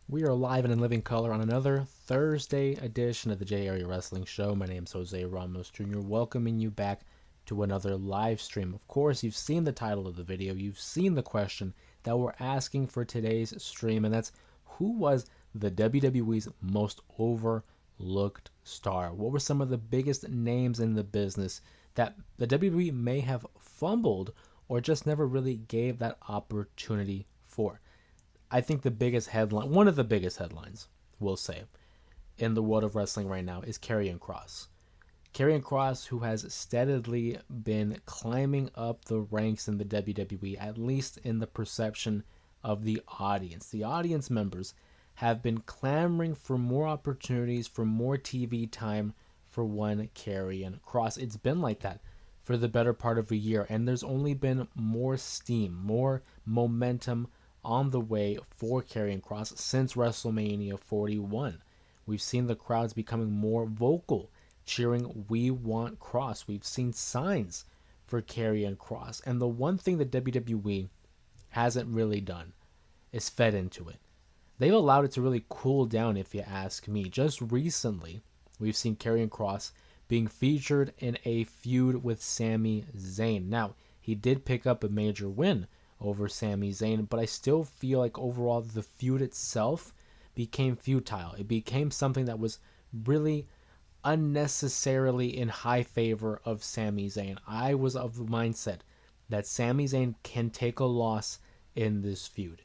We are live and in living color on another Thursday edition of the J Area Wrestling Show. My name is Jose Ramos Jr., welcoming you back to another live stream. Of course, you've seen the title of the video, you've seen the question that we're asking for today's stream, and that's who was the WWE's most overlooked star? What were some of the biggest names in the business that the WWE may have fumbled or just never really gave that opportunity for? I think the biggest headline, one of the biggest headlines, we'll say, in the world of wrestling right now is Karrion Kross. Karrion Kross, who has steadily been climbing up the ranks in the WWE, at least in the perception of the audience. The audience members have been clamoring for more opportunities, for more TV time for one Karrion Kross. It's been like that for the better part of a year, and there's only been more steam, more momentum on the way for Karrion Kross since WrestleMania 41. We've seen the crowds becoming more vocal, cheering "We want Kross." We've seen signs for Karrion Kross, and the one thing that WWE hasn't really done is fed into it. They've allowed it to really cool down, if you ask me. Just recently, we've seen Karrion Kross being featured in a feud with Sami Zayn. Now, he did pick up a major win over Sami Zayn, but I still feel like overall the feud itself became futile. It became something that was really unnecessarily in high favor of Sami Zayn. I was of the mindset that Sami Zayn can take a loss in this feud.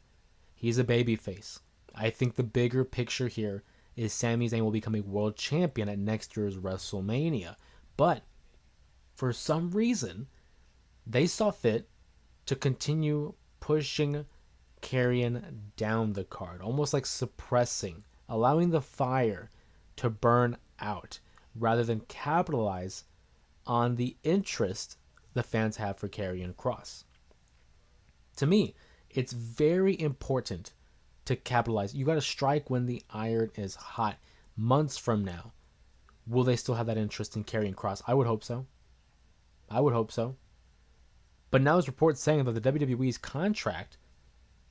He's a babyface. I think the bigger picture here is Sami Zayn will become a world champion at next year's WrestleMania. But for some reason, they saw fit to continue pushing Karrion down the card, almost like suppressing, allowing the fire to burn out, rather than capitalize on the interest the fans have for Karrion Kross. To me, it's very important to capitalize. You got to strike when the iron is hot. Months from now, will they still have that interest in Karrion Kross? I would hope so. I would hope so. But now there's reports saying that the WWE's contract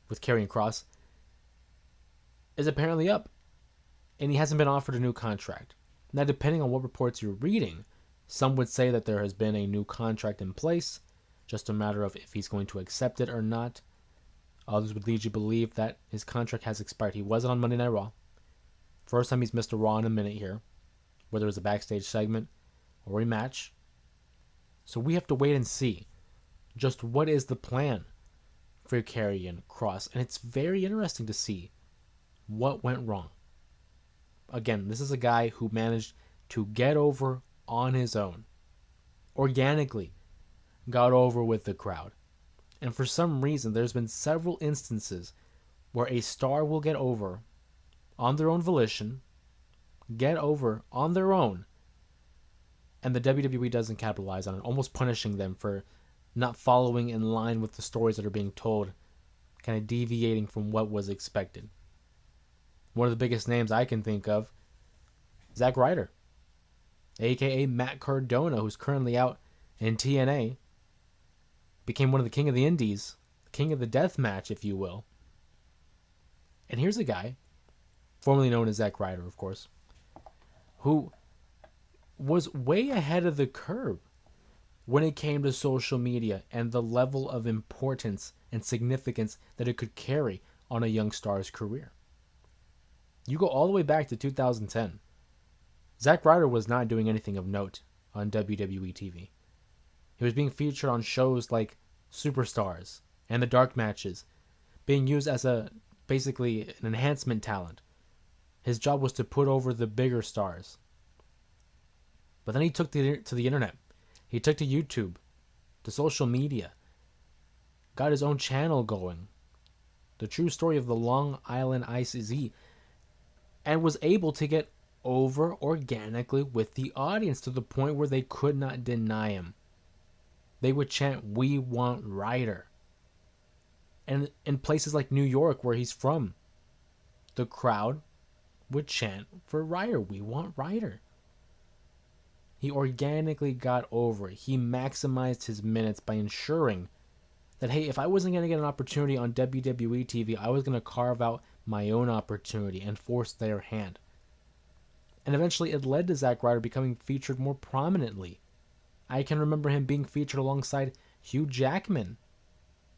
with Karrion Kross is apparently up, and he hasn't been offered a new contract. Now, depending on what reports you're reading, some would say that there has been a new contract in place, just a matter of if he's going to accept it or not. Others would lead you to believe that his contract has expired. He wasn't on Monday Night Raw. First time he's missed a Raw in a minute here, whether it's a backstage segment or a match. So we have to wait and see just what is the plan for Karrion Kross. And it's very interesting to see what went wrong. Again, this is a guy who managed to get over on his own, organically got over with the crowd. And for some reason, there's been several instances where a star will get over on their own volition, get over on their own, and the WWE doesn't capitalize on it, almost punishing them for not following in line with the stories that are being told, kind of deviating from what was expected. One of the biggest names I can think of, Zack Ryder, aka Matt Cardona, who's currently out in TNA, became one of the king of the indies, king of the death match, if you will. And here's a guy, formerly known as Zack Ryder, of course, who was way ahead of the curve when it came to social media and the level of importance and significance that it could carry on a young star's career. You go all the way back to 2010. Zack Ryder was not doing anything of note on WWE TV. He was being featured on shows like Superstars and the Dark Matches, being used as basically an enhancement talent. His job was to put over the bigger stars. But then he took to the internet. He took to YouTube, to social media, got his own channel going, The True Story of the Long Island ICZ, and was able to get over organically with the audience to the point where they could not deny him. They would chant, "We want Ryder." And in places like New York, where he's from, the crowd would chant for Ryder. "We want Ryder." He organically got over it. He maximized his minutes by ensuring that, hey, if I wasn't going to get an opportunity on WWE TV, I was going to carve out my own opportunity and force their hand. And eventually it led to Zack Ryder becoming featured more prominently. I can remember him being featured alongside Hugh Jackman,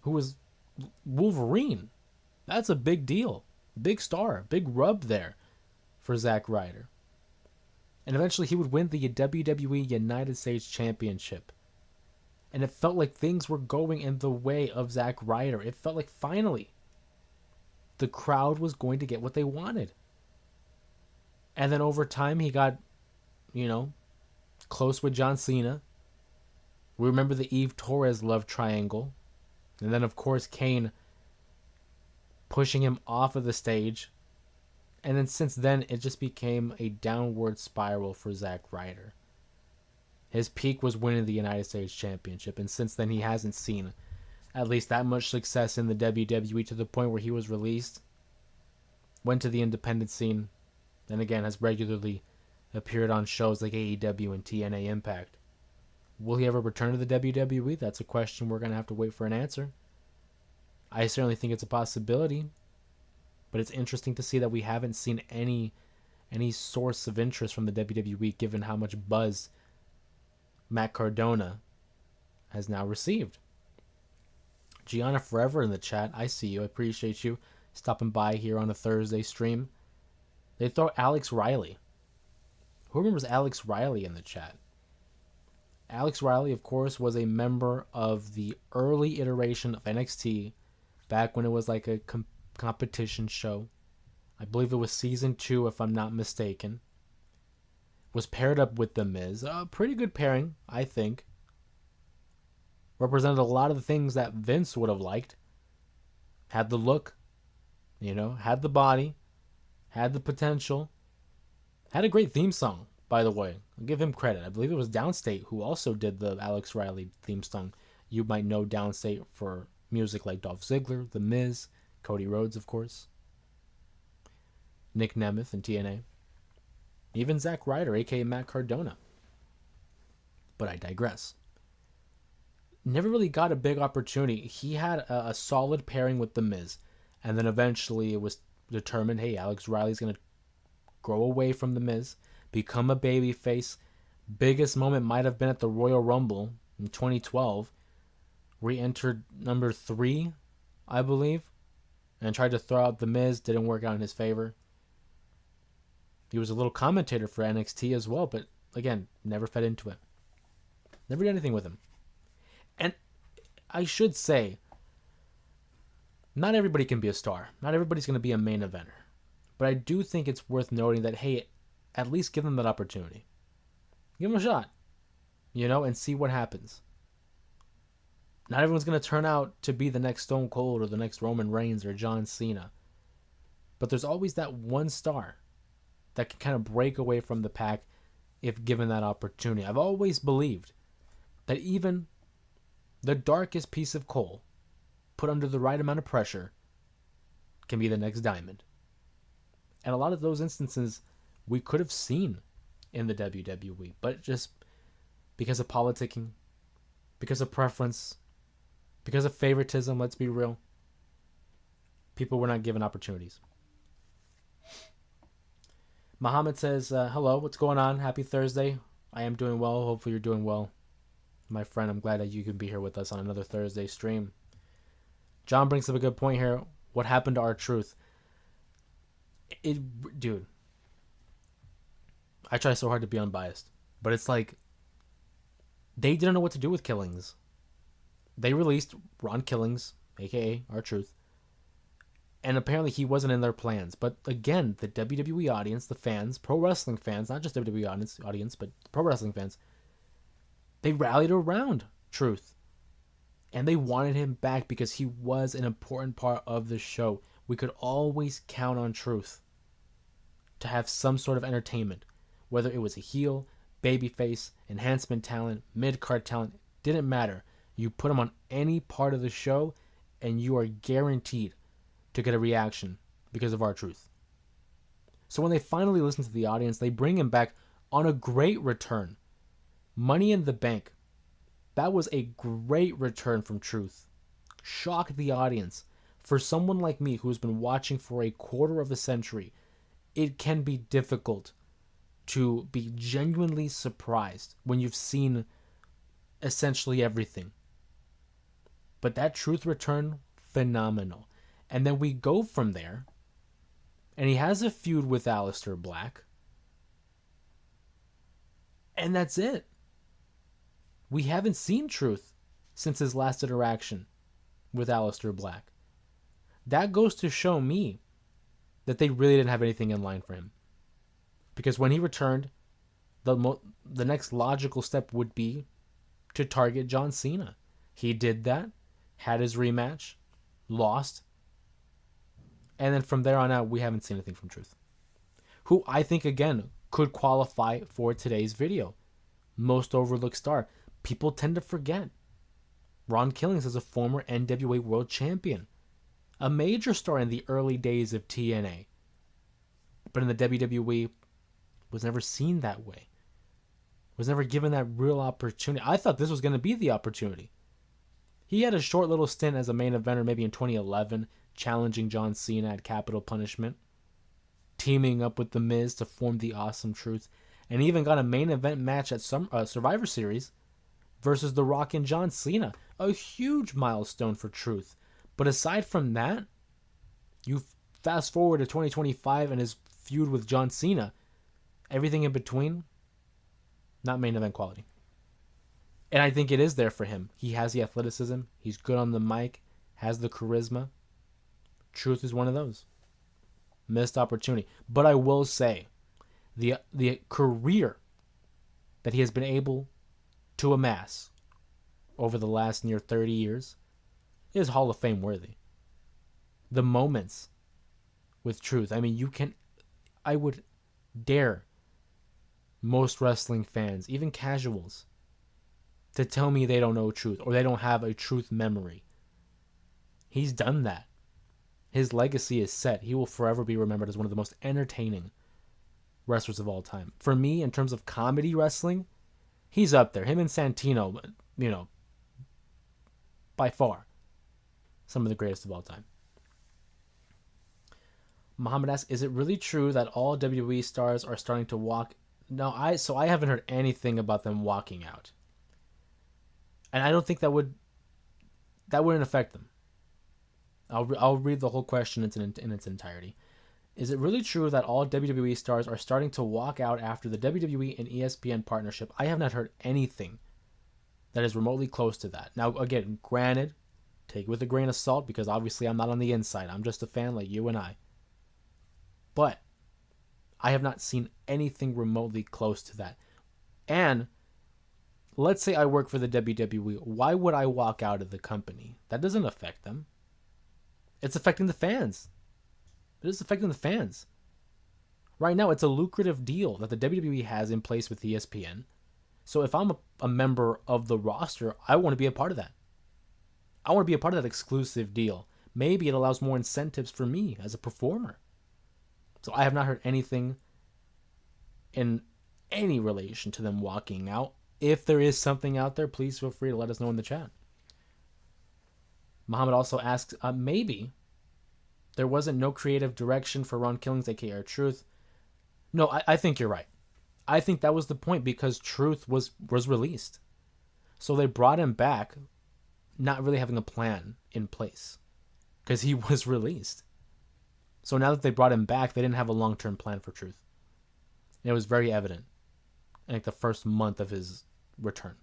who was Wolverine. That's a big deal. Big star. Big rub there for Zack Ryder. And eventually he would win the WWE United States Championship. And it felt like things were going in the way of Zack Ryder. It felt like finally the crowd was going to get what they wanted. And then over time he got, close with John Cena. We remember the Eve Torres love triangle. And then, of course, Kane pushing him off of the stage. And then since then, it just became a downward spiral for Zack Ryder. His peak was winning the United States Championship. And since then, he hasn't seen at least that much success in the WWE to the point where he was released. Went to the independent scene. And again, has regularly appeared on shows like AEW and TNA Impact. Will he ever return to the WWE? That's a question we're going to have to wait for an answer. I certainly think it's a possibility, but it's interesting to see that we haven't seen any source of interest from the WWE given how much buzz Matt Cardona has now received. Gianna Forever in the chat. I see you. I appreciate you stopping by here on a Thursday stream. They throw Alex Riley. Who remembers Alex Riley in the chat? Alex Riley, of course, was a member of the early iteration of NXT back when it was like a competition show. I believe it was season 2, if I'm not mistaken. Was paired up with The Miz. A pretty good pairing, I think. Represented a lot of the things that Vince would have liked. Had the look, had the body, had the potential. Had a great theme song, by the way. I'll give him credit. I believe it was Downstate who also did the Alex Riley theme song. You might know Downstate for music like Dolph Ziggler, The Miz, Cody Rhodes, of course. Nick Nemeth in TNA. Even Zack Ryder, a.k.a. Matt Cardona. But I digress. Never really got a big opportunity. He had a solid pairing with The Miz. And then eventually it was determined, hey, Alex Riley's going to grow away from The Miz, become a babyface. Biggest moment might have been at the Royal Rumble in 2012, where he entered number 3, I believe, and tried to throw out The Miz. Didn't work out in his favor. He was a little commentator for NXT as well, but again, never fed into it. Never did anything with him. And I should say, not everybody can be a star. Not everybody's going to be a main eventer. But I do think it's worth noting that, hey, at least give them that opportunity. Give them a shot, and see what happens. Not everyone's going to turn out to be the next Stone Cold or the next Roman Reigns or John Cena. But there's always that one star that can kind of break away from the pack if given that opportunity. I've always believed that even the darkest piece of coal put under the right amount of pressure can be the next diamond. And a lot of those instances we could have seen in the WWE, but just because of politicking, because of preference, because of favoritism, let's be real, people were not given opportunities. Muhammad says, hello, what's going on? Happy Thursday. I am doing well. Hopefully you're doing well. My friend, I'm glad that you can be here with us on another Thursday stream. John brings up a good point here. What happened to R-Truth? Dude, I try so hard to be unbiased, but it's like they didn't know what to do with Killings. They released Ron Killings, aka R-Truth, and apparently he wasn't in their plans. But again, the WWE audience, the fans, pro wrestling fans, not just WWE audience, but pro wrestling fans, they rallied around Truth. And they wanted him back because he was an important part of the show. We could always count on Truth to have some sort of entertainment. Whether it was a heel, babyface, enhancement talent, mid-card talent, didn't matter. You put him on any part of the show and you are guaranteed to get a reaction because of R-Truth. So when they finally listen to the audience, they bring him back on a great return. Money in the Bank. That was a great return from Truth. Shocked the audience. For someone like me who has been watching for a quarter of a century, it can be difficult to be genuinely surprised when you've seen essentially everything. But that Truth return, phenomenal. And then we go from there, and he has a feud with Aleister Black. And that's it. We haven't seen Truth since his last interaction with Aleister Black. That goes to show me that they really didn't have anything in line for him. Because when he returned, the next logical step would be to target John Cena. He did that, had his rematch, lost, and then from there on out, we haven't seen anything from Truth. Who I think, again, could qualify for today's video. Most overlooked star. People tend to forget. Ron Killings is a former NWA World Champion. A major star in the early days of TNA. But in the WWE, was never seen that way. Was never given that real opportunity. I thought this was going to be the opportunity. He had a short little stint as a main eventer maybe in 2011, challenging John Cena at Capital Punishment, teaming up with The Miz to form the Awesome Truth, and even got a main event match at some Survivor Series versus The Rock and John Cena. A huge milestone for Truth. But aside from that, you fast forward to 2025 and his feud with John Cena. Everything in between, not main event quality. And I think it is there for him. He has the athleticism. He's good on the mic. Has the charisma. Truth is one of those. Missed opportunity. But I will say, the career that he has been able to amass over the last near 30 years is Hall of Fame worthy. The moments with Truth. I mean, I would dare most wrestling fans, even casuals, to tell me they don't know Truth or they don't have a Truth memory. He's done that. His legacy is set. He will forever be remembered as one of the most entertaining wrestlers of all time. For me, in terms of comedy wrestling, he's up there. Him and Santino, by far, some of the greatest of all time. Muhammad asks, is it really true that all WWE stars are starting to walk? No, I haven't heard anything about them walking out. And I don't think that wouldn't affect them. I'll read the whole question in its entirety. Is it really true that all WWE stars are starting to walk out after the WWE and ESPN partnership? I have not heard anything that is remotely close to that. Now, again, granted, take it with a grain of salt because obviously I'm not on the inside. I'm just a fan like you and I. But I have not seen anything remotely close to that. And let's say I work for the WWE. Why would I walk out of the company? That doesn't affect them. It's affecting the fans. It is affecting the fans. Right now, it's a lucrative deal that the WWE has in place with ESPN. So if I'm a member of the roster, I want to be a part of that. I want to be a part of that exclusive deal. Maybe it allows more incentives for me as a performer. So I have not heard anything in any relation to them walking out. If there is something out there, please feel free to let us know in the chat. Muhammad also asks, maybe there wasn't no creative direction for Ron Killings, aka Truth. No, I think you're right. I think that was the point because Truth was released. So they brought him back not really having a plan in place because he was released. So now that they brought him back, they didn't have a long-term plan for Truth. And it was very evident in like the first month of his return.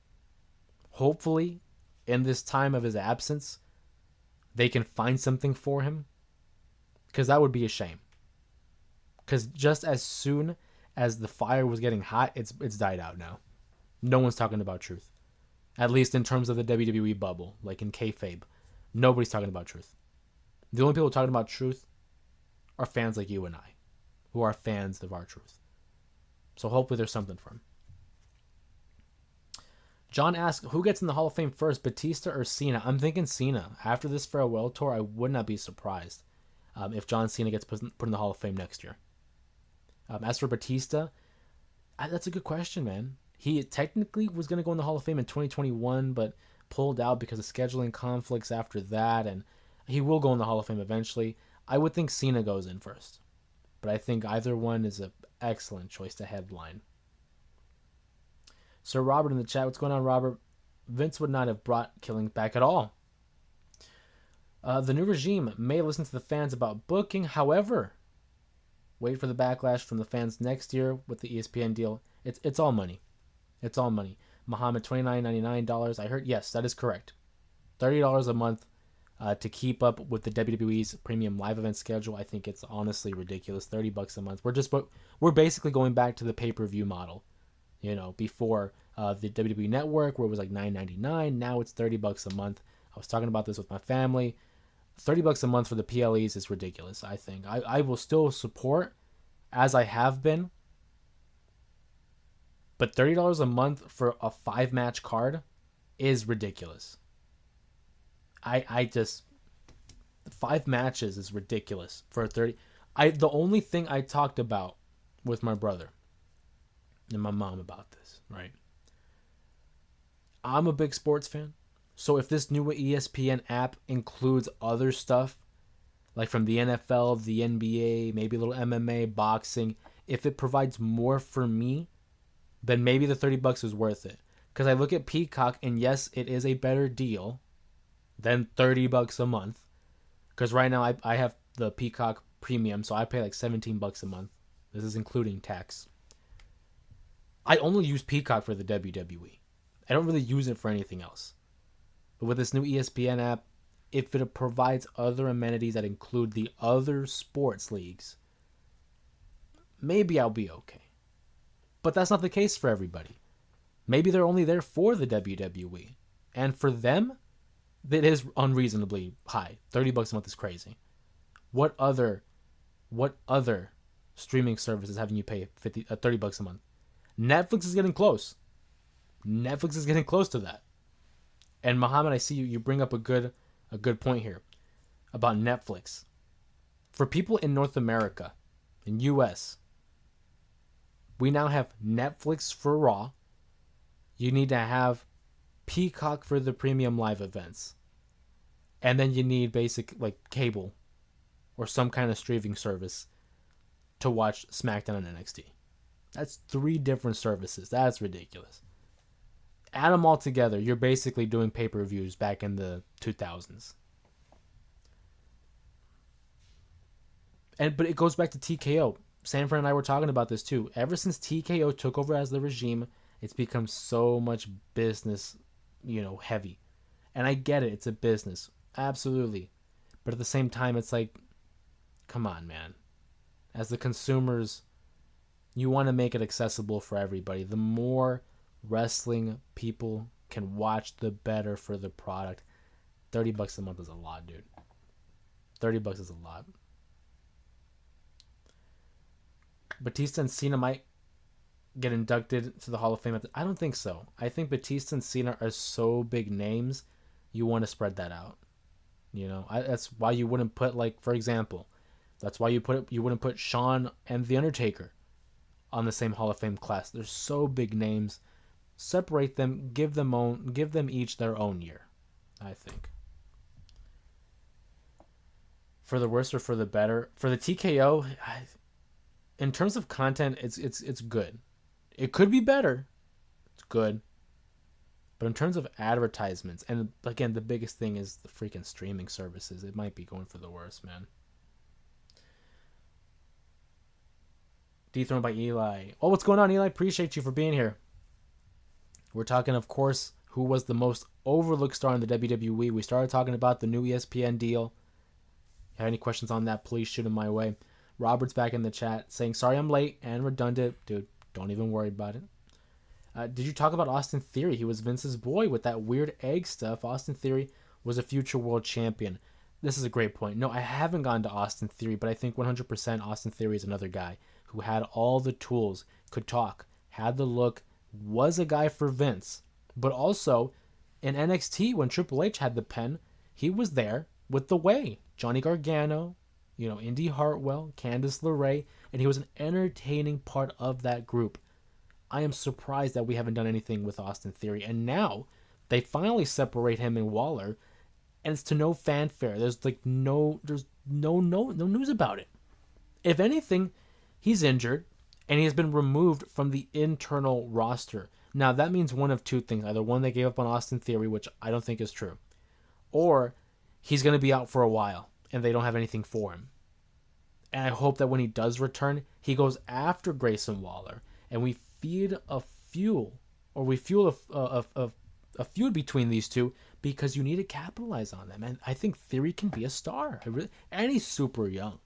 Hopefully, in this time of his absence, they can find something for him. Because that would be a shame. Because just as soon as the fire was getting hot, it's died out now. No one's talking about Truth. At least in terms of the WWE bubble, like in kayfabe. Nobody's talking about Truth. The only people talking about Truth are fans like you and I, who are fans of our Truth. So hopefully there's something for him. John asks, who gets in the Hall of Fame first, Batista or Cena? I'm thinking Cena. After this farewell tour, I would not be surprised if John Cena gets put in the Hall of Fame next year. As for Batista, that's a good question, man. He technically was going to go in the Hall of Fame in 2021, but pulled out because of scheduling conflicts after that. And He will go in the Hall of Fame eventually. I would think Cena goes in first, but I think either one is an excellent choice to headline. Sir Robert in the chat, what's going on, Robert? Vince would not have brought Killings back at all. The new regime may listen to the fans about booking. However, wait for the backlash from the fans next year with the ESPN deal. It's all money. It's all money. Muhammad, $29.99. I heard, yes, that is correct. $30 a month to keep up with the WWE's premium live event schedule. I think it's honestly ridiculous. $30 a month. We're basically going back to the pay-per-view model. You know, before the WWE Network, where it was like $9.99. Now it's $30 a month. I was talking about this with my family. $30 a month for the PLEs is ridiculous, I think. I will still support, as I have been, but $30 a month for a 5-match card is ridiculous. I just 5 matches is ridiculous for 30. The only thing I talked about with my brother and my mom about this, right? I'm a big sports fan. So if this new ESPN app includes other stuff, like from the NFL, the NBA, maybe a little MMA, boxing, if it provides more for me, then maybe the $30 is worth it. Because I look at Peacock, and yes, it is a better deal than $30 a month. Because right now I have the Peacock Premium, so I pay like $17 a month. This is including tax. I only use Peacock for the WWE. I don't really use it for anything else. But with this new ESPN app, if it provides other amenities that include the other sports leagues, maybe I'll be okay. But that's not the case for everybody. Maybe they're only there for the WWE. And for them, it is unreasonably high. $30 a month is crazy. What other streaming services having you pay $30 a month? Netflix is getting close. Netflix is getting close to that. And Muhammad, I see you bring up a good point here about Netflix. For people in North America, in US, we now have Netflix for Raw. You need to have Peacock for the premium live events. And then you need basic like cable or some kind of streaming service to watch SmackDown and NXT. That's 3 different services. That's ridiculous. Add them all together, you're basically doing pay-per-views back in the 2000s. But it goes back to TKO. Sanford and I were talking about this too. Ever since TKO took over as the regime, it's become so much business, heavy. And I get it, it's a business. Absolutely. But at the same time, it's like, come on, man. As the consumers, you want to make it accessible for everybody. The more wrestling people can watch, the better for the product. $30 a month is a lot, dude. $30 is a lot. Batista and Cena might get inducted to the Hall of Fame. I don't think so. I think Batista and Cena are so big names, you want to spread that out. That's why you wouldn't put, like, for example, that's why you wouldn't put Shawn and The Undertaker on the same Hall of Fame class. They're so big names. Separate them, give them each their own year, I think. For the worse or for the better, for the TKO, in terms of content, it's good. It could be better. It's good. But in terms of advertisements, and again, the biggest thing is the freaking streaming services. It might be going for the worst, man. Dethroned by Eli. Oh, what's going on, Eli? Appreciate you for being here. We're talking, of course, who was the most overlooked star in the WWE. We started talking about the new ESPN deal. If you have any questions on that, please shoot them my way. Robert's back in the chat saying, sorry I'm late and redundant. Dude, don't even worry about it. Did you talk about Austin Theory? He was Vince's boy with that weird egg stuff. Austin Theory was a future world champion. This is a great point. No, I haven't gone to Austin Theory, but I think 100% Austin Theory is another guy who had all the tools, could talk, had the look, was a guy for Vince. But also, in NXT, when Triple H had the pen, he was there with the way. Johnny Gargano, Indy Hartwell, Candice LeRae, and he was an entertaining part of that group. I am surprised that we haven't done anything with Austin Theory. And now, they finally separate him and Waller. and it's to no fanfare. There's no news about it. If anything, he's injured and he has been removed from the internal roster. Now that means one of two things: either one, they gave up on Austin Theory, which I don't think is true, or he's going to be out for a while and they don't have anything for him. And I hope that when he does return, he goes after Grayson Waller and we feed a fuel, or we fuel a feud between these two, because you need to capitalize on them. And I think Theory can be a star. And he's super young.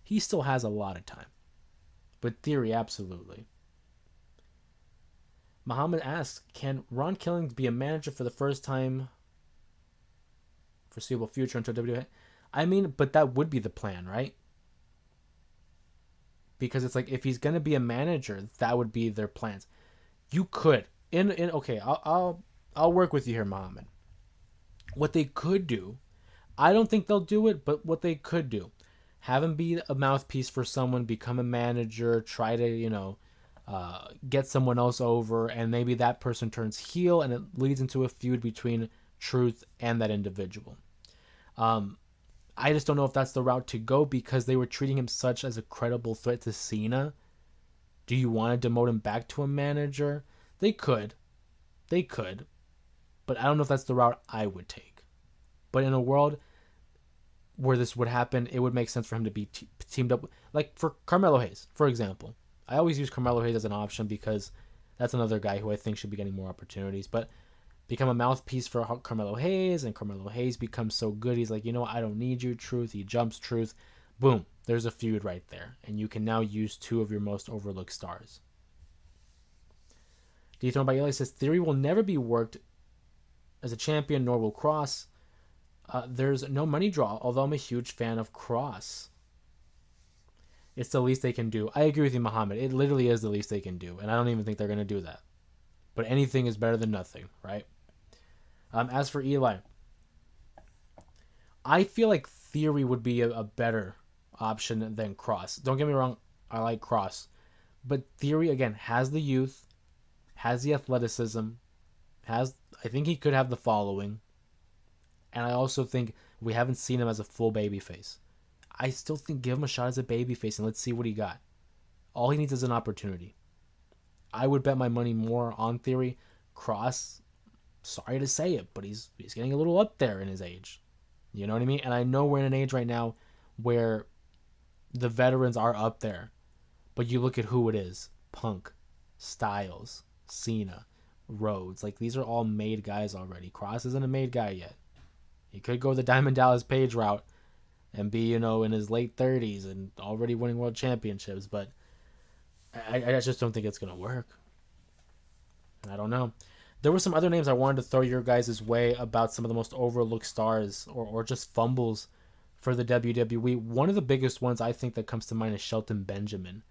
He still has a lot of time. But Theory, absolutely. Muhammad asks, can Ron Killings be a manager for the first time foreseeable future until WWE? I mean, but that would be the plan, right? Because it's like, if he's gonna be a manager, that would be their plans. You could in okay, I'll work with you here, Muhammad. What they could do, I don't think they'll do it, but what they could do, have him be a mouthpiece for someone, become a manager, try to, get someone else over, and maybe that person turns heel and it leads into a feud between Truth and that individual. I just don't know if that's the route to go, because they were treating him such as a credible threat to Cena. Do you want to demote him back to a manager? They could. But I don't know if that's the route I would take. But in a world where this would happen, it would make sense for him to be teamed up. Like for Carmelo Hayes, for example. I always use Carmelo Hayes as an option because that's another guy who I think should be getting more opportunities. But become a mouthpiece for Carmelo Hayes, and Carmelo Hayes becomes so good, he's like, you know what, I don't need you, Truth. He jumps Truth. Boom. There's a feud right there. And you can now use two of your most overlooked stars. Dethroned by Eli says, Theory will never be worked as a champion, nor will Cross. There's no money draw, although I'm a huge fan of Cross. It's the least they can do. I agree with you, Muhammad. It literally is the least they can do, and I don't even think they're going to do that. But anything is better than nothing, right? As for Eli, I feel like Theory would be a better option than Cross. Don't get me wrong, I like Cross. But Theory, again, has the youth, has the athleticism, I think he could have the following. And I also think we haven't seen him as a full babyface. I still think give him a shot as a babyface and let's see what he got. All he needs is an opportunity. I would bet my money more on Theory. Cross, sorry to say it, but he's getting a little up there in his age. You know what I mean? And I know we're in an age right now where the veterans are up there. But you look at who it is. Punk, Styles, Cena, Rhodes. Like, these are all made guys already. Cross isn't a made guy yet. He could go the Diamond Dallas Page route and be, in his late 30s and already winning world championships. But I just don't think it's going to work. I don't know. There were some other names I wanted to throw your guys' way about some of the most overlooked stars or just fumbles for the WWE. One of the biggest ones I think that comes to mind is Shelton Benjamin.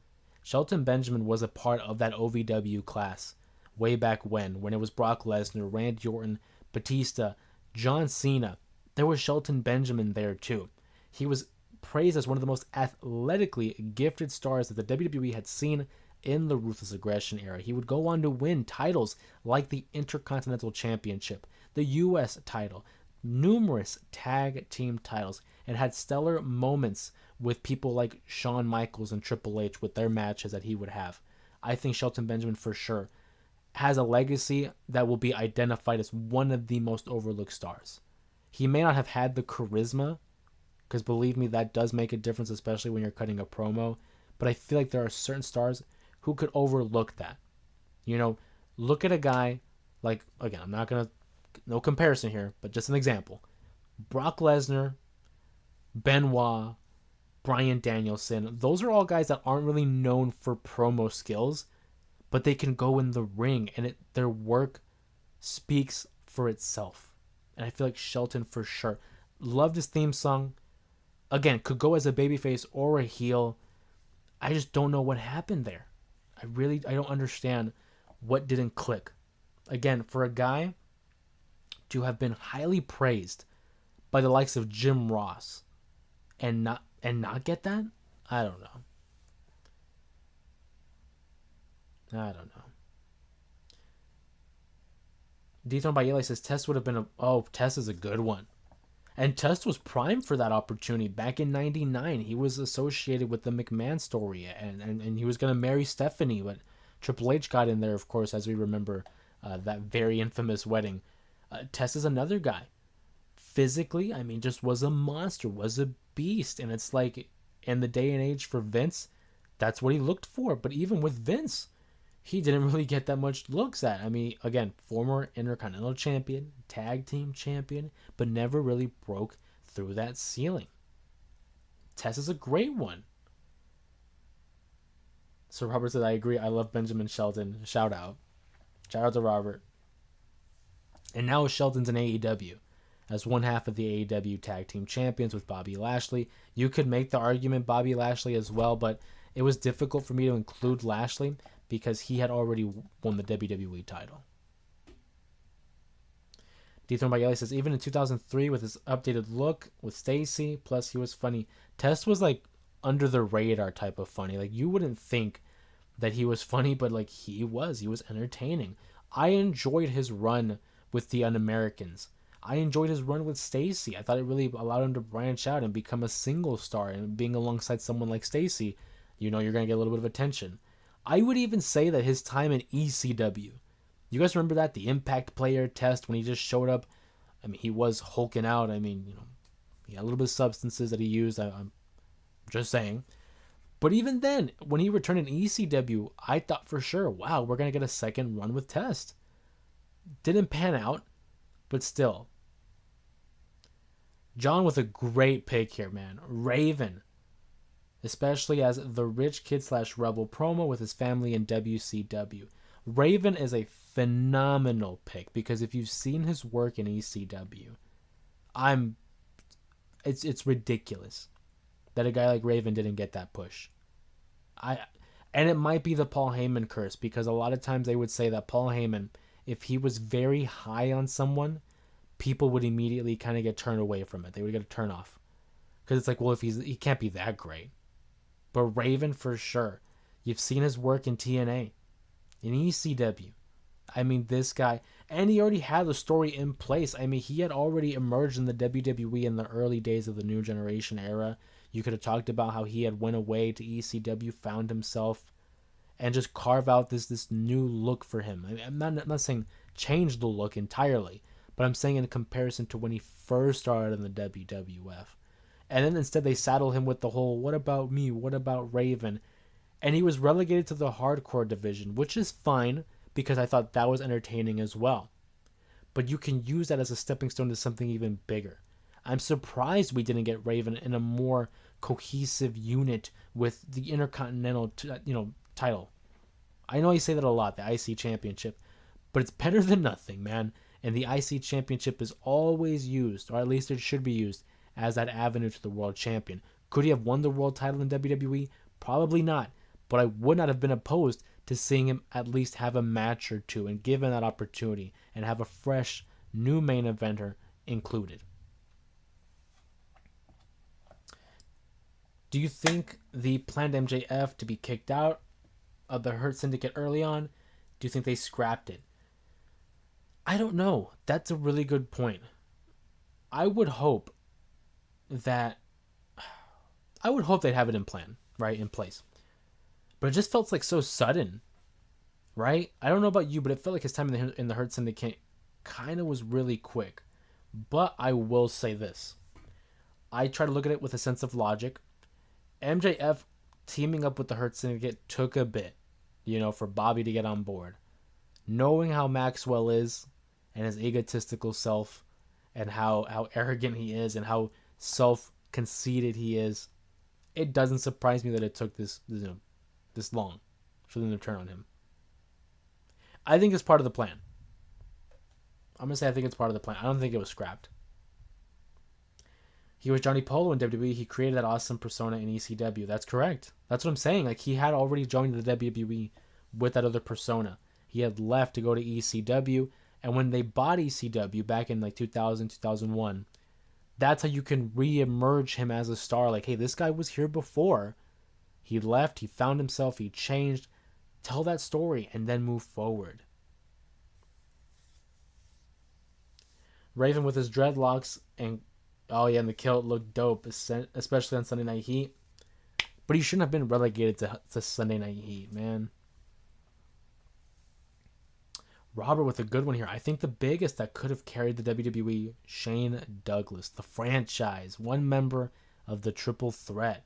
Shelton Benjamin was a part of that OVW class way back when it was Brock Lesnar, Randy Orton, Batista, John Cena. There was Shelton Benjamin there too. He was praised as one of the most athletically gifted stars that the WWE had seen in the Ruthless Aggression era. He would go on to win titles like the Intercontinental Championship, the US title, numerous tag team titles, and had stellar moments with people like Shawn Michaels and Triple H with their matches that he would have. I think Shelton Benjamin for sure has a legacy that will be identified as one of the most overlooked stars. He may not have had the charisma, because believe me, that does make a difference, especially when you're cutting a promo, but I feel like there are certain stars who could overlook that. Look at a guy like, again, I'm not going to, no comparison here, but just an example. Brock Lesnar, Benoit, Bryan Danielson, those are all guys that aren't really known for promo skills, but they can go in the ring, and their work speaks for itself. And I feel like Shelton for sure. Loved his theme song. Again, could go as a babyface or a heel. I just don't know what happened there. I don't understand what didn't click. Again, for a guy to have been highly praised by the likes of Jim Ross and not get that, I don't know. Dethroned by Eli says Test would have been Test is a good one. And Test was primed for that opportunity back in '99. He was associated with the McMahon story, and he was going to marry Stephanie, but Triple H got in there, of course, as we remember that very infamous wedding. Test is another guy. Physically, I mean, just was a monster, was a beast. And it's like, in the day and age for Vince, that's what he looked for. But even with Vince, he didn't really get that much looks at. I mean, again, former Intercontinental Champion, Tag Team Champion, but never really broke through that ceiling. Tess is a great one. So Robert said, I agree. I love Benjamin Shelton. Shout out. Shout out to Robert. And now Shelton's in AEW as one half of the AEW Tag Team Champions with Bobby Lashley. You could make the argument Bobby Lashley as well, but it was difficult for me to include Lashley because he had already won the WWE title. Dethroned by Ellie says, even in 2003 with his updated look with Stacy, plus he was funny. Test was like under the radar type of funny. Like you wouldn't think that he was funny, but like he was entertaining. I enjoyed his run with the Un-Americans. I enjoyed his run with Stacy. I thought it really allowed him to branch out and become a single star, and being alongside someone like Stacy, you know, you're going to get a little bit of attention. I would even say that his time in ECW, you guys remember that? The Impact Player Test when he just showed up. I mean, he was hulking out. I mean, you know, he had a little bit of substances that he used. I'm just saying. But even then, when he returned in ECW, I thought for sure, wow, we're going to get a second run with Test. Didn't pan out, but still. John with a great pick here, man. Raven. Especially as the rich kid / rebel promo with his family in WCW. Raven is a phenomenal pick because if you've seen his work in ECW, it's ridiculous that a guy like Raven didn't get that push. And it might be the Paul Heyman curse because a lot of times they would say that Paul Heyman, if he was very high on someone, people would immediately kind of get turned away from it. They would get a turn off because it's like, well, if he can't be that great. But Raven for sure. You've seen his work in TNA, in ECW. I mean, this guy, and he already had the story in place. I mean, he had already emerged in the WWE in the early days of the New Generation era. You could have talked about how he had went away to ECW, found himself, and just carve out this new look for him. I'm not saying change the look entirely, but I'm saying in comparison to when he first started in the WWF. And then instead they saddle him with the whole, what about me? What about Raven? And he was relegated to the hardcore division, which is fine because I thought that was entertaining as well. But you can use that as a stepping stone to something even bigger. I'm surprised we didn't get Raven in a more cohesive unit with the Intercontinental title. I know I say that a lot, the IC Championship, but it's better than nothing, man. And the IC Championship is always used, or at least it should be used, as that avenue to the world champion. Could he have won the world title in WWE? Probably not. But I would not have been opposed to seeing him at least have a match or two and given that opportunity and have a fresh new main eventer included. Do you think the planned MJF to be kicked out of the Hurt Syndicate early on? Do you think they scrapped it? I don't know. That's a really good point. I would hope they'd have it in plan, right, in place. But it just felt like so sudden, right? I don't know about you, but it felt like his time in the Hurt Syndicate kind of was really quick. But I will say this. I try to look at it with a sense of logic. MJF teaming up with the Hurt Syndicate took a bit, for Bobby to get on board. Knowing how Maxwell is and his egotistical self and how arrogant he is and how self-conceited he is, it doesn't surprise me that it took this long for them to turn on him. I think it's part of the plan. I'm going to say I think it's part of the plan. I don't think it was scrapped. He was Johnny Polo in WWE. He created that awesome persona in ECW. That's correct. That's what I'm saying. Like, he had already joined the WWE with that other persona. He had left to go to ECW. And when they bought ECW back in like 2000, 2001, that's how you can re-emerge him as a star. Like, hey, this guy was here before. He left. He found himself. He changed. Tell that story and then move forward. Raven with his dreadlocks and Oh yeah, and the kilt looked dope, especially on Sunday Night Heat. But he shouldn't have been relegated to Sunday Night Heat, man. Robert with a good one here. I think the biggest that could have carried the WWE, Shane Douglas, the franchise, one member of the Triple Threat.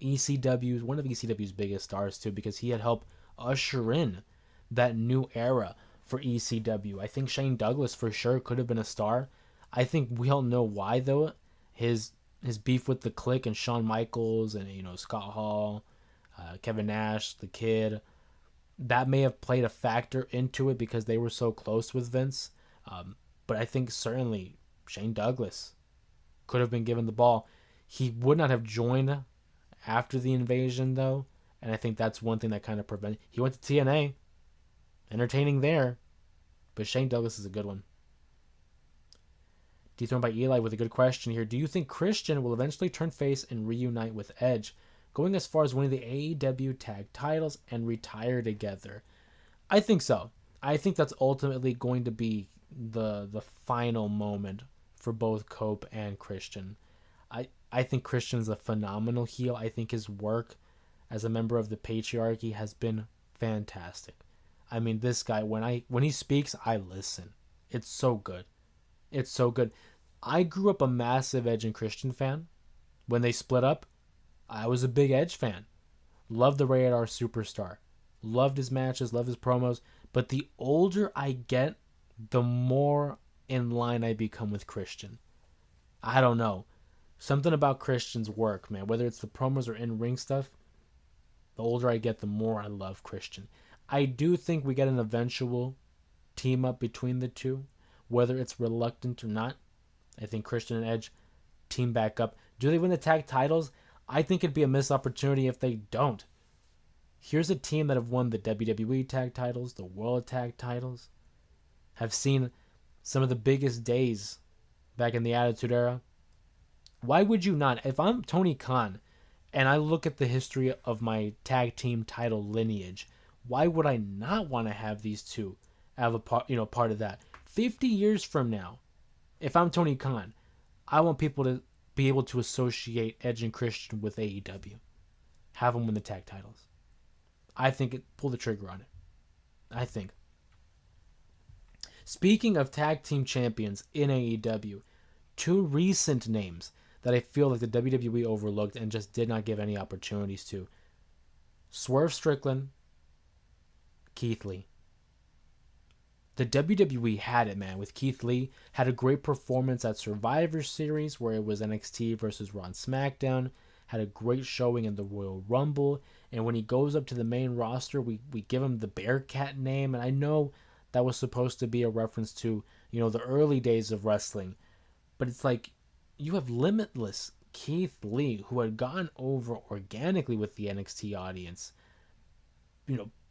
ECW, one of ECW's biggest stars too, because he had helped usher in that new era for ECW. I think Shane Douglas for sure could have been a star. I think we all know why though. His his beef with the Clique and Shawn Michaels and Scott Hall, Kevin Nash, the Kid, that may have played a factor into it because they were so close with Vince. But I think certainly Shane Douglas could have been given the ball. He would not have joined after the invasion though, and I think that's one thing that kind of prevented. He went to TNA, entertaining there, but Shane Douglas is a good one. Dethroned by Eli with a good question here. Do you think Christian will eventually turn face and reunite with Edge, going as far as winning the AEW tag titles and retire together? I think so. I think that's ultimately going to be the final moment for both Cope and Christian. I think Christian's a phenomenal heel. I think his work as a member of the patriarchy has been fantastic. I mean, this guy when he speaks, I listen. It's so good. It's so good. I grew up a massive Edge and Christian fan. When they split up, I was a big Edge fan. Loved the Rated R superstar. Loved his matches, loved his promos. But the older I get, the more in line I become with Christian. I don't know. Something about Christian's work, man. Whether it's the promos or in-ring stuff, the older I get, the more I love Christian. I do think we get an eventual team up between the two, whether it's reluctant or not. I think Christian and Edge team back up. Do they win the tag titles? I think it'd be a missed opportunity if they don't. Here's a team that have won the WWE tag titles, the World tag titles, have seen some of the biggest days back in the Attitude Era. Why would you not? If I'm Tony Khan and I look at the history of my tag team title lineage, why would I not want to have these two have a part of that? 50 years from now, if I'm Tony Khan, I want people to be able to associate Edge and Christian with AEW. Have them win the tag titles. I think pull the trigger on it. I think. Speaking of tag team champions in AEW, two recent names that I feel like the WWE overlooked and just did not give any opportunities to. Swerve Strickland, Keith Lee. The WWE had it, man, with Keith Lee. Had a great performance at Survivor Series where it was NXT versus Raw and SmackDown. Had a great showing in the Royal Rumble. And when he goes up to the main roster, we give him the Bearcat name. And I know that was supposed to be a reference to, the early days of wrestling. But it's like, you have limitless Keith Lee, who had gone over organically with the NXT audience,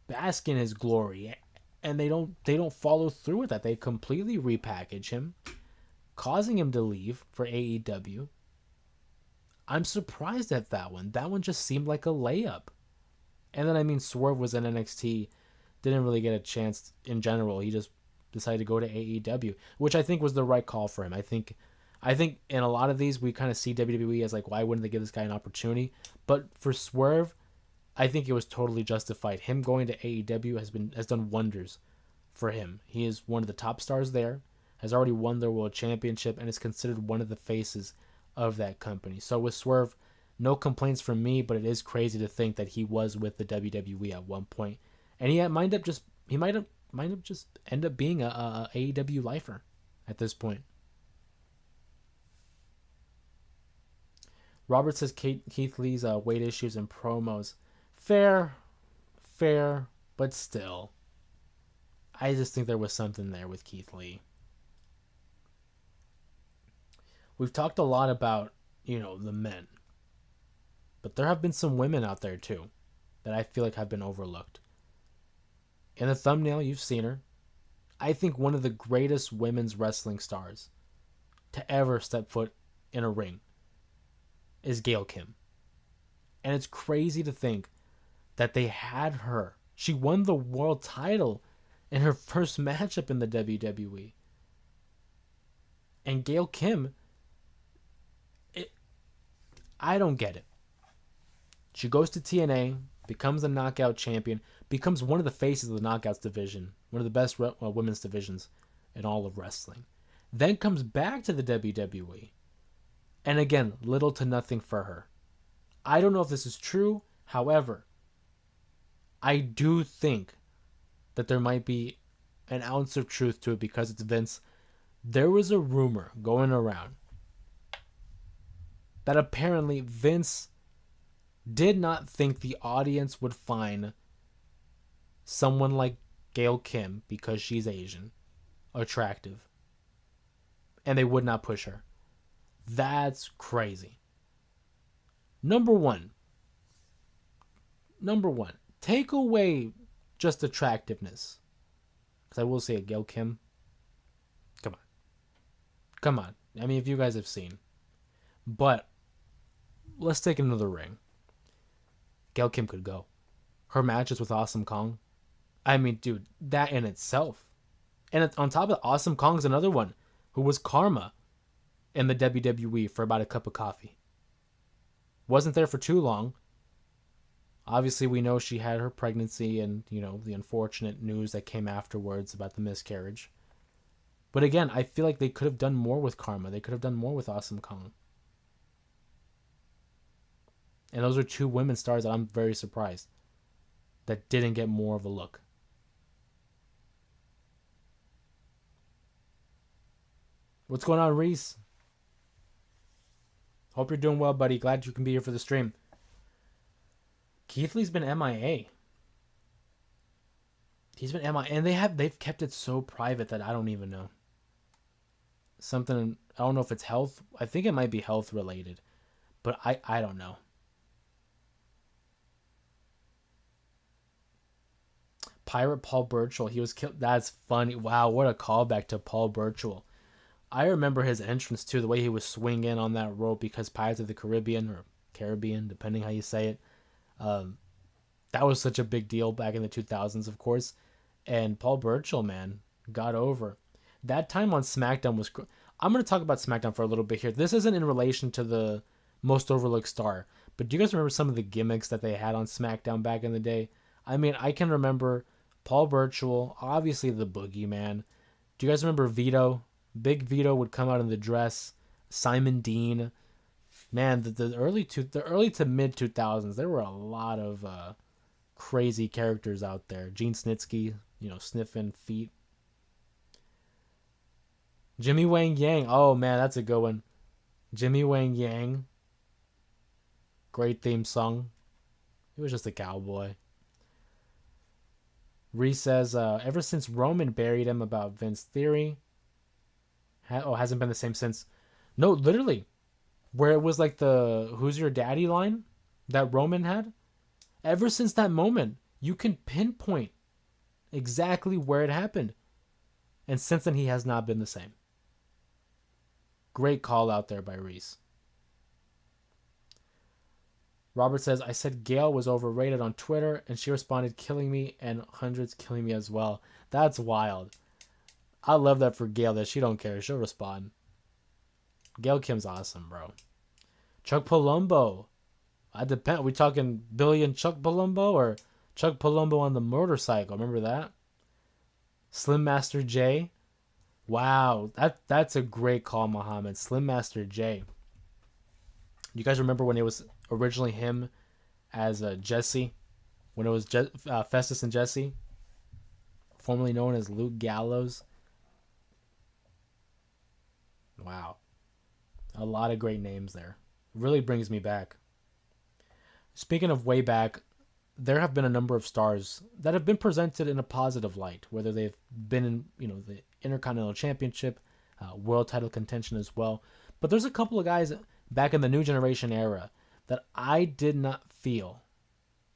bask in his glory, and they don't follow through with that. They completely repackage him, causing him to leave for AEW. I'm surprised at that one. That one just seemed like a layup. And then Swerve was in NXT, didn't really get a chance in general. He just decided to go to AEW, which I think was the right call for him. I think in a lot of these we kind of see WWE as like, why wouldn't they give this guy an opportunity? But for Swerve, I think it was totally justified. Him going to AEW has done wonders for him. He is one of the top stars there, has already won their world championship, and is considered one of the faces of that company. So with Swerve, no complaints from me, but it is crazy to think that he was with the WWE at one point, and he might have just end up being a AEW lifer at this point. Robert says Keith Lee's weight issues and promos. Fair, but still. I just think there was something there with Keith Lee. We've talked a lot about, the men. But there have been some women out there too that I feel like have been overlooked. In the thumbnail, you've seen her. I think one of the greatest women's wrestling stars to ever step foot in a ring is Gail Kim. And it's crazy to think that they had her. She won the world title in her first matchup in the WWE. And Gail Kim I don't get it. She goes to TNA, becomes a knockout champion, becomes one of the faces of the knockouts division, one of the best women's divisions in all of wrestling. Then comes back to the WWE. And again, little to nothing for her. I don't know if this is true. However, I do think that there might be an ounce of truth to it because it's Vince. There was a rumor going around that apparently Vince did not think the audience would find someone like Gail Kim, because she's Asian, attractive. And they would not push her. That's crazy. Number one, take away just attractiveness. Because I will say, Gail Kim, come on. I mean, if you guys have seen. But let's take another ring. Gail Kim could go. Her matches with Awesome Kong. I mean, dude, that in itself. And on top of Awesome Kong's another one who was Karma in the WWE for about a cup of coffee. Wasn't there for too long. Obviously, we know she had her pregnancy and, the unfortunate news that came afterwards about the miscarriage. But again, I feel like they could have done more with Karma. They could have done more with Awesome Kong. And those are two women stars that I'm very surprised that didn't get more of a look. What's going on, Reese? Hope you're doing well, buddy. Glad you can be here for the stream. Keith Lee's been MIA. He's been MIA, and they've kept it so private that I don't even know. Something, I don't know if it's health. I think it might be health related, but I don't know. Pirate Paul Burchill, he was killed. That's funny. Wow, what a callback to Paul Burchill. I remember his entrance too, the way he was swinging on that rope, because Pirates of the Caribbean, or Caribbean, depending how you say it. That was such a big deal back in the 2000s, of course. And Paul Burchill, man, got over. That time on SmackDown was... I'm going to talk about SmackDown for a little bit here. This isn't in relation to the Most Overlooked Star, but do you guys remember some of the gimmicks that they had on SmackDown back in the day? I mean, I can remember Paul Burchill, obviously the Boogeyman. Do you guys remember Vito? Big Vito would come out in the dress. Simon Dean. Man, the early to mid 2000s, there were a lot of crazy characters out there. Gene Snitsky, sniffing feet. Jimmy Wang Yang. Oh man, that's a good one. Jimmy Wang Yang. Great theme song. He was just a cowboy. Reese says, ever since Roman buried him about Vince Theory, hasn't been the same since. No, literally. Where it was like the "Who's your daddy" line that Roman had. Ever since that moment, you can pinpoint exactly where it happened. And since then, he has not been the same. Great call out there by Reese. Robert says, I said Gail was overrated on Twitter, and she responded, killing me, and hundreds killing me as well. That's wild. I love that for Gail, that she don't care. She'll respond. Gail Kim's awesome, bro. Chuck Palumbo. I depend. We talking Billy and Chuck Palumbo, or Chuck Palumbo on the motorcycle? Remember that? Slim Master J. Wow, that's a great call, Muhammad. Slim Master J. You guys remember when it was originally him as Jesse? When it was Festus and Jesse? Formerly known as Luke Gallows. Wow. A lot of great names there. Really brings me back. Speaking of way back, there have been a number of stars that have been presented in a positive light, whether they've been in, the Intercontinental Championship, world title contention as well. But there's a couple of guys back in the New Generation era that I did not feel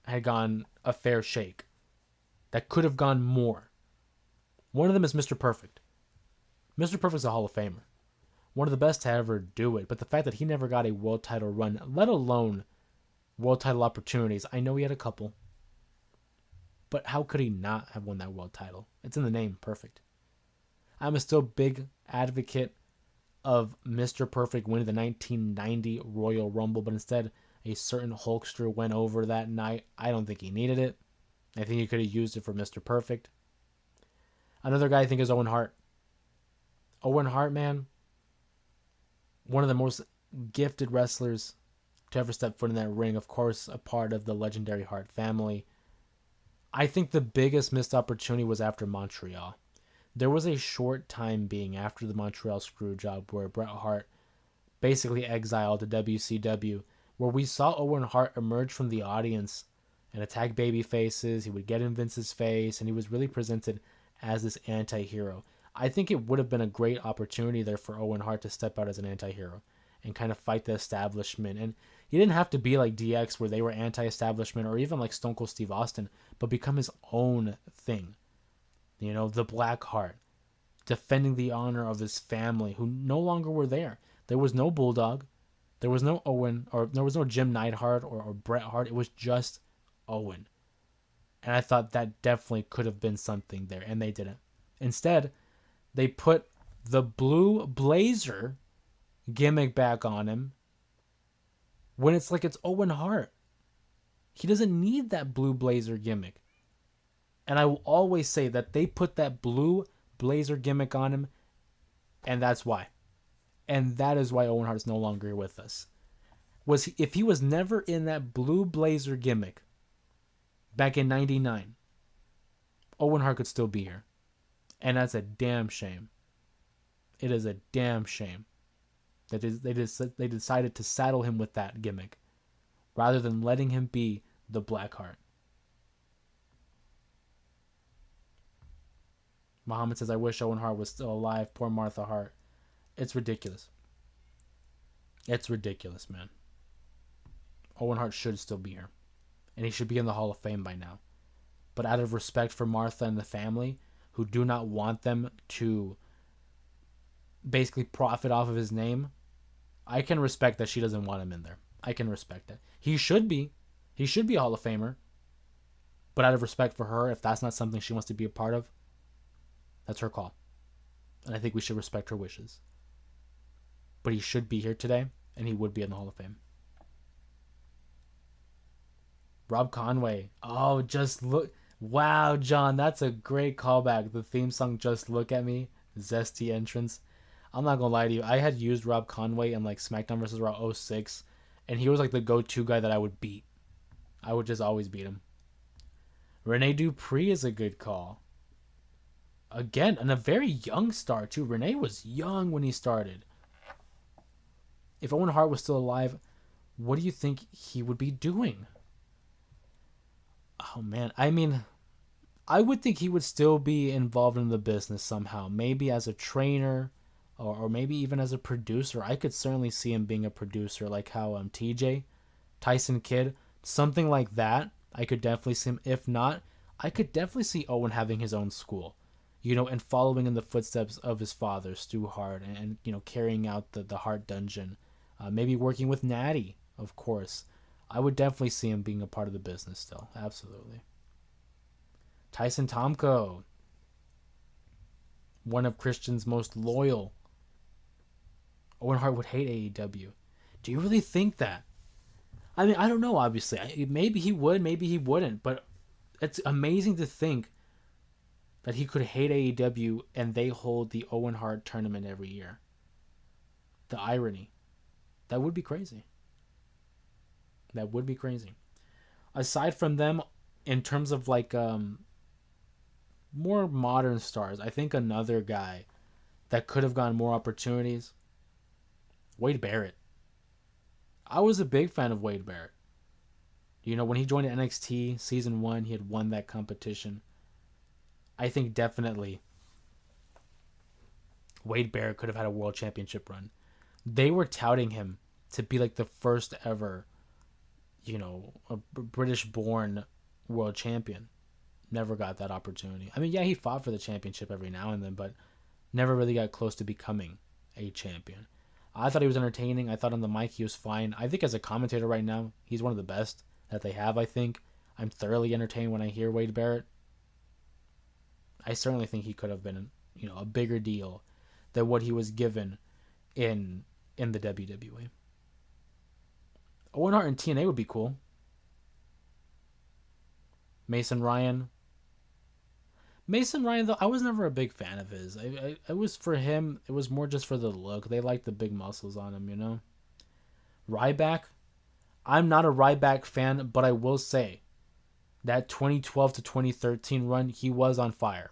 had gone a fair shake, that could have gone more. One of them is Mr. Perfect. Mr. Perfect's a Hall of Famer. One of the best to ever do it, but the fact that he never got a world title run, let alone world title opportunities, I know he had a couple, but how could he not have won that world title? It's in the name, Perfect. I'm a still big advocate of Mr. Perfect winning the 1990 Royal Rumble, but instead a certain Hulkster went over that night. I don't think he needed it. I think he could have used it for Mr. Perfect. Another guy I think is Owen Hart. Owen Hart, man, one of the most gifted wrestlers to ever step foot in that ring. Of course, a part of the legendary Hart family. I think the biggest missed opportunity was after Montreal. There was a short time being after the Montreal Screwjob where Bret Hart basically exiled to WCW, where we saw Owen Hart emerge from the audience and attack baby faces. He would get in Vince's face, and he was really presented as this anti-hero. I think it would have been a great opportunity there for Owen Hart to step out as an anti-hero and kind of fight the establishment. And he didn't have to be like DX where they were anti-establishment, or even like Stone Cold Steve Austin, but become his own thing. You know, the Black Heart, defending the honor of his family who no longer were there. There was no Bulldog. There was no Owen, or there was no Jim Neidhart or Bret Hart. It was just Owen. And I thought that definitely could have been something there, and they didn't. Instead, they put the blue blazer gimmick back on him when it's like it's Owen Hart. He doesn't need that blue blazer gimmick. And I will always say that they put that blue blazer gimmick on him, and that's why. And that is why Owen Hart is no longer with us. If he was never in that blue blazer gimmick back in '99, Owen Hart could still be here. And that's a damn shame. It is a damn shame that they decided to saddle him with that gimmick rather than letting him be the Black Heart. Muhammad says, I wish Owen Hart was still alive. Poor Martha Hart. It's ridiculous. It's ridiculous, man. Owen Hart should still be here. And he should be in the Hall of Fame by now. But out of respect for Martha and the family, who do not want them to basically profit off of his name, I can respect that she doesn't want him in there. I can respect that. He should be. He should be a Hall of Famer. But out of respect for her, if that's not something she wants to be a part of, that's her call. And I think we should respect her wishes. But he should be here today, and he would be in the Hall of Fame. Rob Conway. Oh, just look. Wow, John, that's a great callback. The theme song, Just Look at Me. Zesty entrance. I'm not going to lie to you. I had used Rob Conway in like SmackDown vs. Raw 06, and he was like the go-to guy that I would beat. I would just always beat him. Rene Dupree is a good call. Again, and a very young star, too. Rene was young when he started. If Owen Hart was still alive, what do you think he would be doing? Oh, man. I mean, I would think he would still be involved in the business somehow. Maybe as a trainer, or maybe even as a producer. I could certainly see him being a producer, like how TJ, Tyson Kidd, something like that. I could definitely see him. If not, I could definitely see Owen having his own school. You know, and following in the footsteps of his father, Stu Hart, and you know, carrying out the Hart Dungeon. Maybe working with Natty, of course. I would definitely see him being a part of the business still. Absolutely. Tyson Tomko. One of Christian's most loyal. Owen Hart would hate AEW. Do you really think that? I mean, I don't know, obviously. Maybe he would, maybe he wouldn't. But it's amazing to think that he could hate AEW and they hold the Owen Hart tournament every year. The irony. That would be crazy. That would be crazy. Aside from them, in terms of like more modern stars, I think another guy that could have gotten more opportunities, Wade Barrett. I was a big fan of Wade Barrett. You know, when he joined NXT Season 1, he had won that competition. I think definitely Wade Barrett could have had a world championship run. They were touting him to be like the first ever, you know, a British-born world champion. Never got that opportunity. I mean, yeah, he fought for the championship every now and then, but never really got close to becoming a champion. I thought he was entertaining. I thought on the mic he was fine. I think as a commentator right now, he's one of the best that they have, I think. I'm thoroughly entertained when I hear Wade Barrett. I certainly think he could have been, you know, a bigger deal than what he was given in the WWE. Owen Hart in TNA would be cool. Mason Ryan. Mason Ryan, though, I was never a big fan of his. I was for him. It was more just for the look. They like the big muscles on him, you know. Ryback. I'm not a Ryback fan, but I will say that 2012 to 2013 run, he was on fire.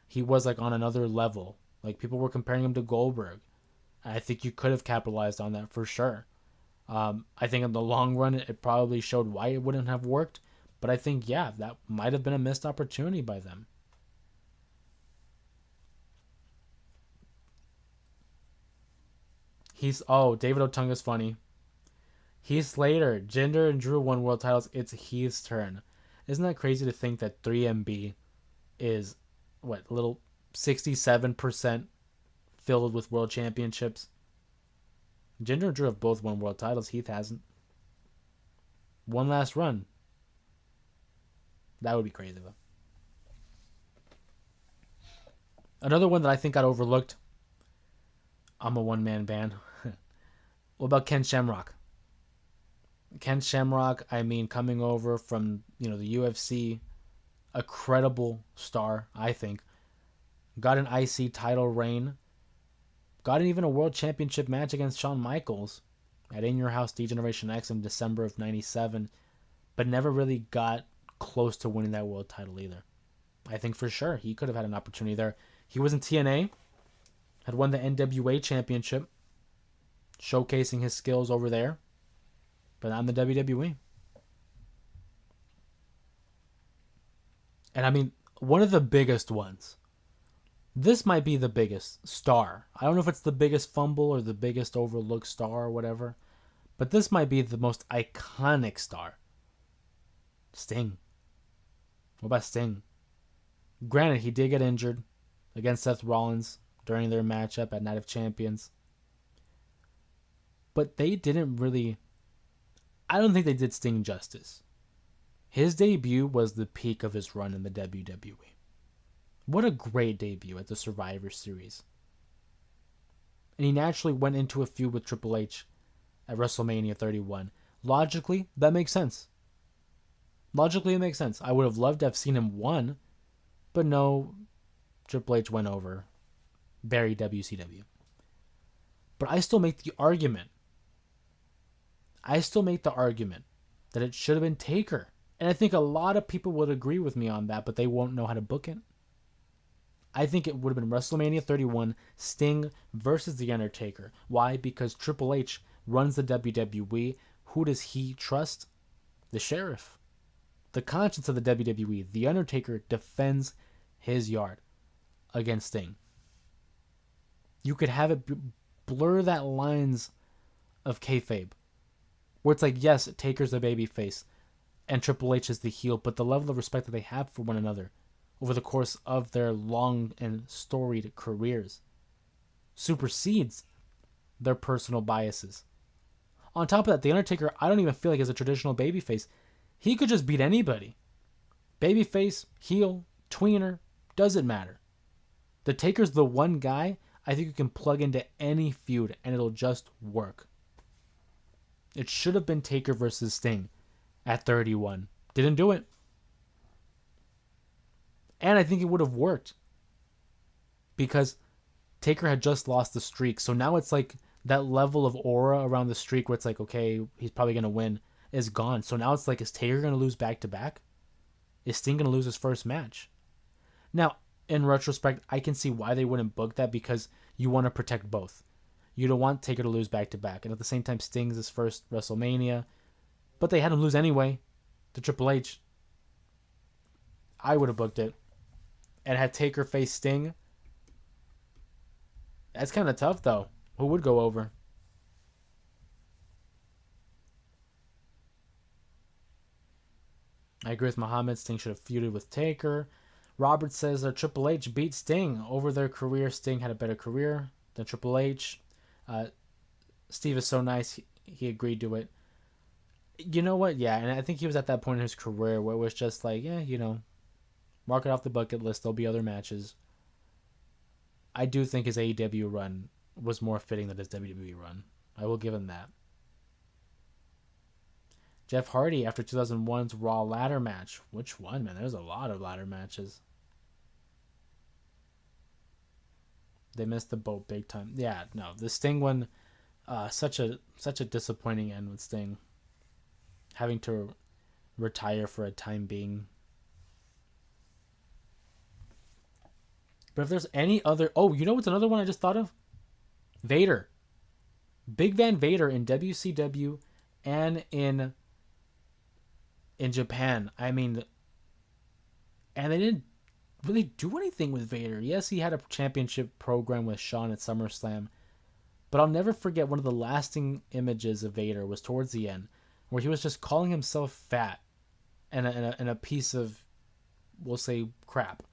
He was like on another level. Like people were comparing him to Goldberg. I think you could have capitalized on that for sure. I think in the long run, it probably showed why it wouldn't have worked. But I think, yeah, that might have been a missed opportunity by them. David Otunga's funny. Heath Slater, Jinder and Drew won world titles. It's Heath's turn. Isn't that crazy to think that 3MB is, what, a little 67% filled with world championships? Jinder and Drew have both won world titles. Heath hasn't. One last run. That would be crazy, though. Another one that I think got overlooked. I'm a one-man band. What about Ken Shamrock? Ken Shamrock, I mean, coming over from, the UFC, a credible star, I think. Got an IC title reign. Got even a world championship match against Shawn Michaels at In Your House D-Generation X in December of 97, but never really got close to winning that world title either. I think for sure he could have had an opportunity there. He was in TNA, had won the NWA championship, showcasing his skills over there, but not in the WWE. And I mean, one of the biggest ones. This might be the biggest star. I don't know if it's the biggest fumble or the biggest overlooked star or whatever, but this might be the most iconic star. Sting. What about Sting? Granted, he did get injured against Seth Rollins during their matchup at Night of Champions, but they didn't really... I don't think they did Sting justice. His debut was the peak of his run in the WWE. What a great debut at the Survivor Series. And he naturally went into a feud with Triple H at WrestleMania 31. Logically, that makes sense. Logically, it makes sense. I would have loved to have seen him win, but no, Triple H went over. Very WCW. But I still make the argument. That it should have been Taker. And I think a lot of people would agree with me on that, but they won't know how to book it. I think it would have been WrestleMania 31, Sting versus The Undertaker. Why? Because Triple H runs the WWE. Who does he trust? The Sheriff. The conscience of the WWE. The Undertaker defends his yard against Sting. You could have it blur that lines of kayfabe, where it's like, yes, Taker's the babyface and Triple H is the heel, but the level of respect that they have for one another over the course of their long and storied careers supersedes their personal biases. On top of that, The Undertaker, I don't even feel like is a traditional babyface. He could just beat anybody. Babyface, heel, tweener, doesn't matter. The Taker's the one guy I think you can plug into any feud and it'll just work. It should have been Taker versus Sting at 31. Didn't do it. And I think it would have worked because Taker had just lost the streak. So now it's like that level of aura around the streak where it's like, okay, he's probably going to win is gone. So now it's like, is Taker going to lose back to back? Is Sting going to lose his first match? Now, in retrospect, I can see why they wouldn't book that because you want to protect both. You don't want Taker to lose back to back. And at the same time, Sting's his first WrestleMania. But they had him lose anyway to Triple H. I would have booked it. And had Taker face Sting. That's kind of tough, though. Who would go over? I agree with Muhammad. Sting should have feuded with Taker. Robert says that Triple H beat Sting over their career. Sting had a better career than Triple H. Steve is so nice. He agreed to it. You know what? Yeah, and I think he was at that point in his career where it was just like, yeah, mark it off the bucket list. There'll be other matches. I do think his AEW run was more fitting than his WWE run. I will give him that. Jeff Hardy after 2001's Raw ladder match. Which one, man? There's a lot of ladder matches. They missed the boat big time. Yeah, no, the Sting one, such a disappointing end with Sting having to retire for a time being. But if there's any other, oh, you know what's another one I just thought of? Vader, Big Van Vader in WCW and in Japan. I mean, and they didn't really do anything with Vader. Yes, he had a championship program with Shawn at SummerSlam, but I'll never forget one of the lasting images of Vader was towards the end, where he was just calling himself fat and a piece of, we'll say, crap.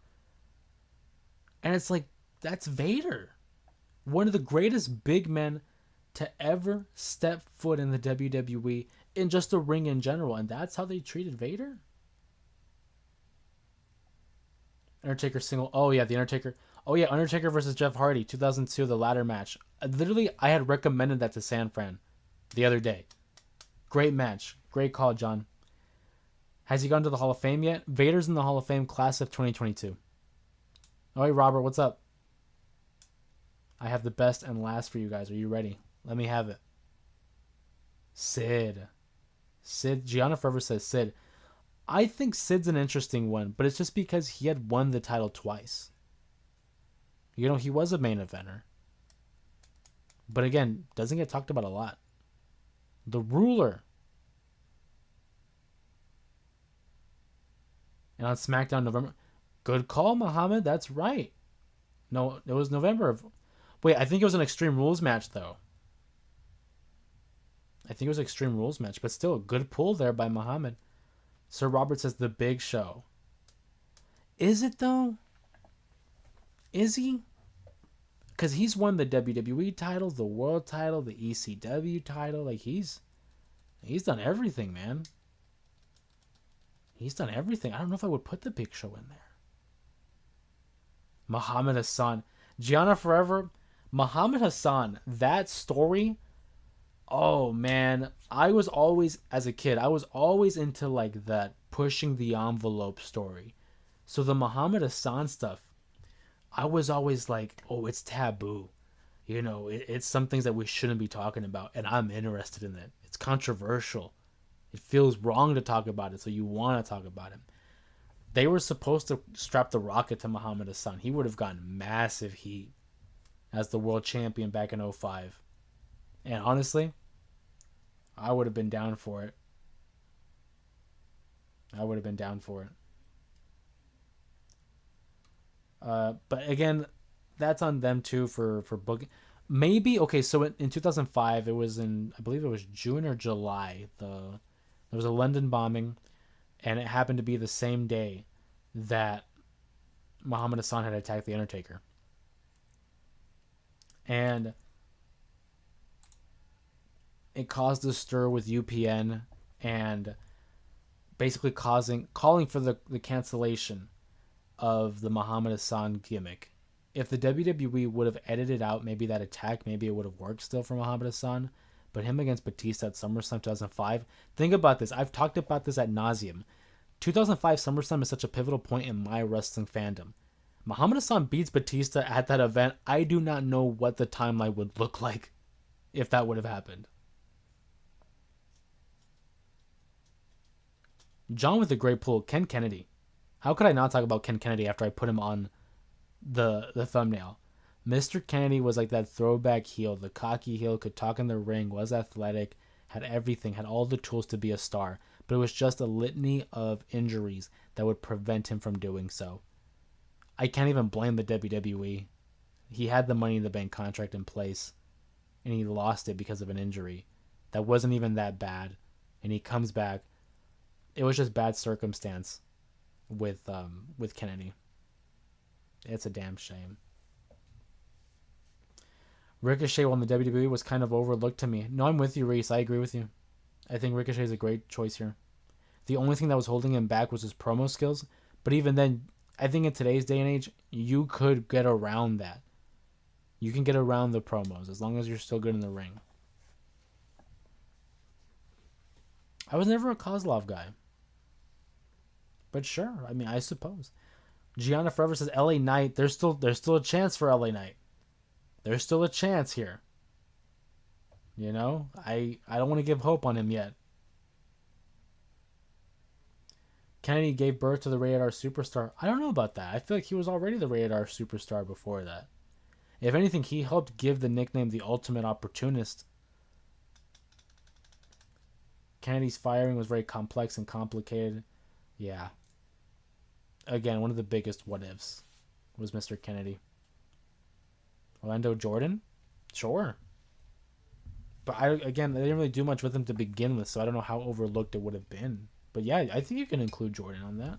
And it's like, that's Vader. One of the greatest big men to ever step foot in the WWE, in just the ring in general. And that's how they treated Vader? Undertaker single. Oh, yeah, The Undertaker. Oh, yeah, Undertaker versus Jeff Hardy, 2002, the ladder match. Literally, I had recommended that to San Fran the other day. Great match. Great call, John. Has he gone to the Hall of Fame yet? Vader's in the Hall of Fame class of 2022. All right, Robert, what's up? I have the best and last for you guys. Are you ready? Let me have it. Sid. Gianna Forever says Sid. I think Sid's an interesting one, but it's just because he had won the title twice. You know, he was a main eventer. But again, doesn't get talked about a lot. The Ruler. And on SmackDown November. Good call, Muhammad. That's right. No, it was November of... Wait, I think it was an Extreme Rules match, though. I think it was an Extreme Rules match, but still a good pull there by Muhammad. Sir Robert says The Big Show. Is it, though? Is he? Because he's won the WWE title, the World title, the ECW title. Like, he's done everything, man. He's done everything. I don't know if I would put The Big Show in there. Muhammad Hassan. Gianna Forever. Muhammad Hassan. That story. Oh, man. I was always, as a kid, I was always into, like, that pushing the envelope story. So the Muhammad Hassan stuff, I was always like, oh, it's taboo. You know, it's some things that we shouldn't be talking about. And I'm interested in it. It's controversial. It feels wrong to talk about it. So you want to talk about it. They were supposed to strap the rocket to Muhammad Hassan. He would have gotten massive heat as the world champion back in 2005. And honestly, I would have been down for it. But again, that's on them too for booking. Maybe, okay, so in 2005, it was I believe it was June or July. There was a London bombing, and it happened to be the same day that Muhammad Hassan had attacked The Undertaker. And it caused a stir with UPN and basically calling for the cancellation of the Muhammad Hassan gimmick. If the WWE would have edited out maybe that attack, maybe it would have worked still for Muhammad Hassan. But him against Batista at SummerSlam 2005, think about this. I've talked about this ad nauseum. 2005 SummerSlam is such a pivotal point in my wrestling fandom. Muhammad Hassan beats Batista at that event. I do not know what the timeline would look like if that would have happened. John with a great pull. Ken Kennedy. How could I not talk about Ken Kennedy after I put him on the thumbnail? Mr. Kennedy was like that throwback heel, the cocky heel, could talk in the ring, was athletic, had everything, had all the tools to be a star, but it was just a litany of injuries that would prevent him from doing so. I can't even blame the WWE. He had the Money in the Bank contract in place, and he lost it because of an injury that wasn't even that bad, and he comes back. It was just bad circumstance with Kennedy. It's a damn shame. Ricochet on the WWE was kind of overlooked to me. No, I'm with you, Reese. I agree with you. I think Ricochet is a great choice here. The only thing that was holding him back was his promo skills. But even then, I think in today's day and age, you could get around that. You can get around the promos as long as you're still good in the ring. I was never a Kozlov guy. But sure, I mean, I suppose. Gianna Forever says LA Knight. There's still a chance for LA Knight. There's still a chance here. You know, I don't want to give hope on him yet. Kennedy gave birth to the Rated R superstar. I don't know about that. I feel like he was already the Rated R superstar before that. If anything, he helped give the nickname the Ultimate Opportunist. Kennedy's firing was very complex and complicated. Yeah. Again, one of the biggest what ifs was Mr. Kennedy. Orlando Jordan? Sure. But they didn't really do much with him to begin with, so I don't know how overlooked it would have been. But yeah, I think you can include Jordan on that.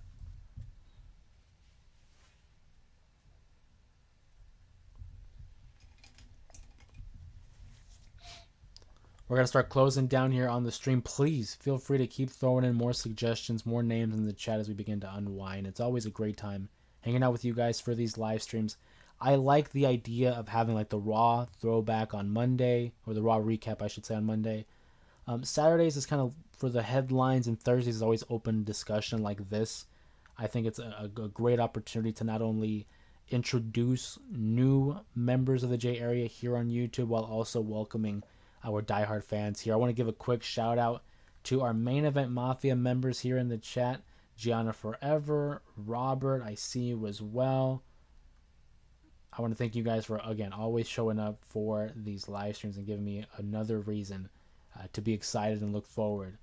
We're going to start closing down here on the stream. Please feel free to keep throwing in more suggestions, more names in the chat as we begin to unwind. It's always a great time hanging out with you guys for these live streams. I like the idea of having like the Raw throwback on Monday, or the Raw recap, I should say, on Monday. Saturdays is kind of for the headlines, and Thursdays is always open discussion like this. I think it's a great opportunity to not only introduce new members of the J area here on YouTube while also welcoming our diehard fans here. I want to give a quick shout out to our Main Event Mafia members here in the chat. Gianna Forever, Robert, I see you as well. I want to thank you guys for, again, always showing up for these live streams and giving me another reason to be excited and look forward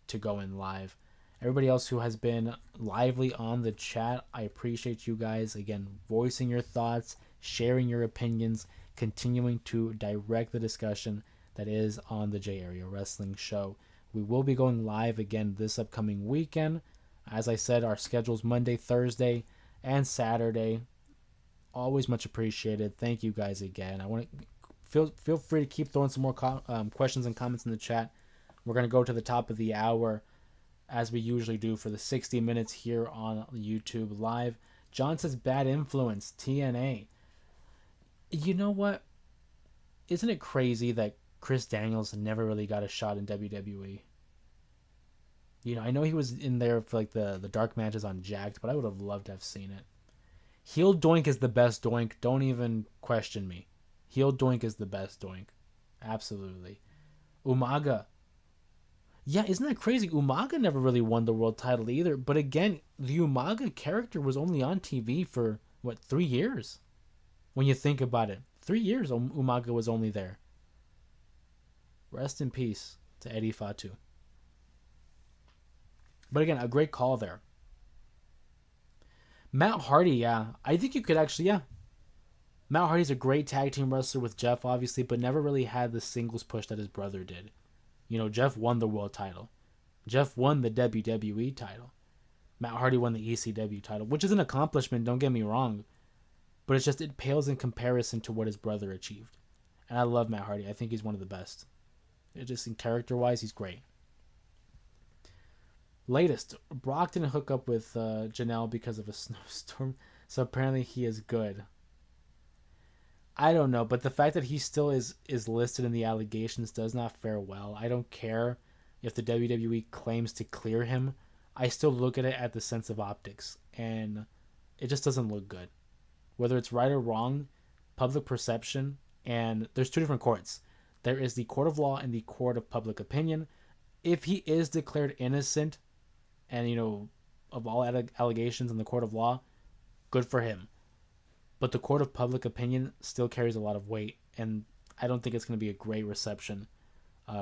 to going live. Everybody else who has been lively on the chat, I appreciate you guys, again, voicing your thoughts, sharing your opinions, continuing to direct the discussion that is on the J Area Wrestling Show. We will be going live again this upcoming weekend. As I said, our schedule's Monday, Thursday, and Saturday. Always much appreciated. Thank you guys again. I want to feel free to keep throwing some more questions and comments in the chat. We're going to go to the top of the hour as we usually do for the 60 minutes here on YouTube Live. John says bad influence, TNA. You know what? Isn't it crazy that Chris Daniels never really got a shot in WWE? You know, I know he was in there for like the dark matches on Jacked, but I would have loved to have seen it. Heel Doink is the best Doink. Don't even question me. Heel Doink is the best Doink. Absolutely. Umaga. Yeah, isn't that crazy? Umaga never really won the world title either. But again, the Umaga character was only on TV for, 3 years? When you think about it. 3 years Umaga was only there. Rest in peace to Eddie Fatu. But again, a great call there. Matt Hardy, yeah. I think you could actually, yeah. Matt Hardy's a great tag team wrestler with Jeff, obviously, but never really had the singles push that his brother did. You know, Jeff won the world title. Jeff won the WWE title. Matt Hardy won the ECW title, which is an accomplishment, don't get me wrong. But it's just, it pales in comparison to what his brother achieved. And I love Matt Hardy. I think he's one of the best. It just, in character-wise, he's great. Latest, Brock didn't hook up with Janelle because of a snowstorm, so apparently he is good. I don't know, but the fact that he still is listed in the allegations does not fare well. I don't care if the WWE claims to clear him. I still look at it at the sense of optics, and it just doesn't look good. Whether it's right or wrong, public perception, and there's two different courts. There is the court of law and the court of public opinion. If he is declared innocent, and, you know, of all allegations in the court of law, good for him. But the court of public opinion still carries a lot of weight, and I don't think it's going to be a great reception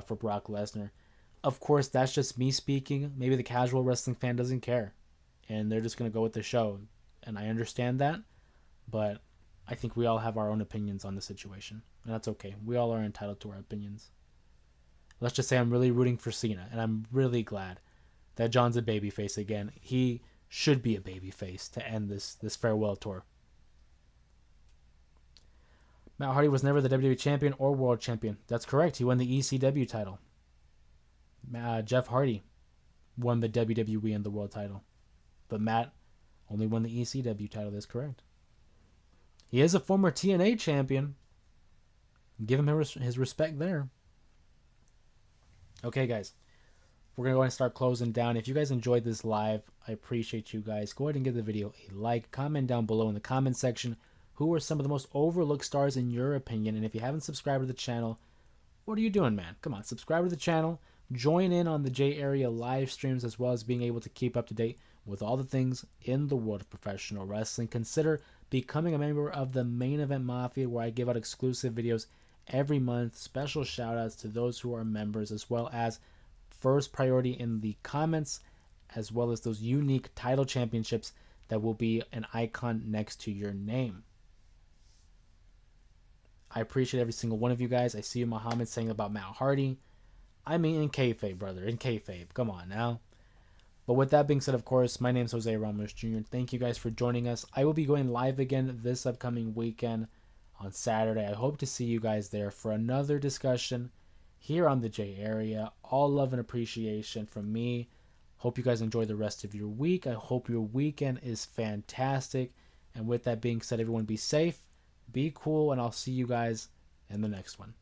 for Brock Lesnar. Of course, that's just me speaking. Maybe the casual wrestling fan doesn't care, and they're just going to go with the show. And I understand that, but I think we all have our own opinions on the situation, and that's okay. We all are entitled to our opinions. Let's just say I'm really rooting for Cena, and I'm really glad that John's a babyface again. He should be a babyface to end this farewell tour. Matt Hardy was never the WWE champion or world champion. That's correct. He won the ECW title. Jeff Hardy won the WWE and the world title. But Matt only won the ECW title. That's correct. He is a former TNA champion. Give him his respect there. Okay, guys. We're going to go ahead and start closing down. If you guys enjoyed this live, I appreciate you guys. Go ahead and give the video a like. Comment down below in the comment section who are some of the most overlooked stars in your opinion. And if you haven't subscribed to the channel, what are you doing, man? Come on, subscribe to the channel. Join in on the J Area live streams, as well as being able to keep up to date with all the things in the world of professional wrestling. Consider becoming a member of the Main Event Mafia, where I give out exclusive videos every month, special shout outs to those who are members, as well as first priority in the comments, as well as those unique title championships that will be an icon next to your name. I appreciate every single one of you guys. I see you, Muhammad, saying about Matt Hardy. I mean, in kayfabe, brother. In kayfabe. Come on now. But with that being said, of course, my name is Jose Ramos Jr. Thank you guys for joining us. I will be going live again this upcoming weekend on Saturday. I hope to see you guys there for another discussion here on the J Area. All love and appreciation from me. Hope you guys enjoy the rest of your week. I hope your weekend is fantastic. And with that being said, everyone be safe, be cool, and I'll see you guys in the next one.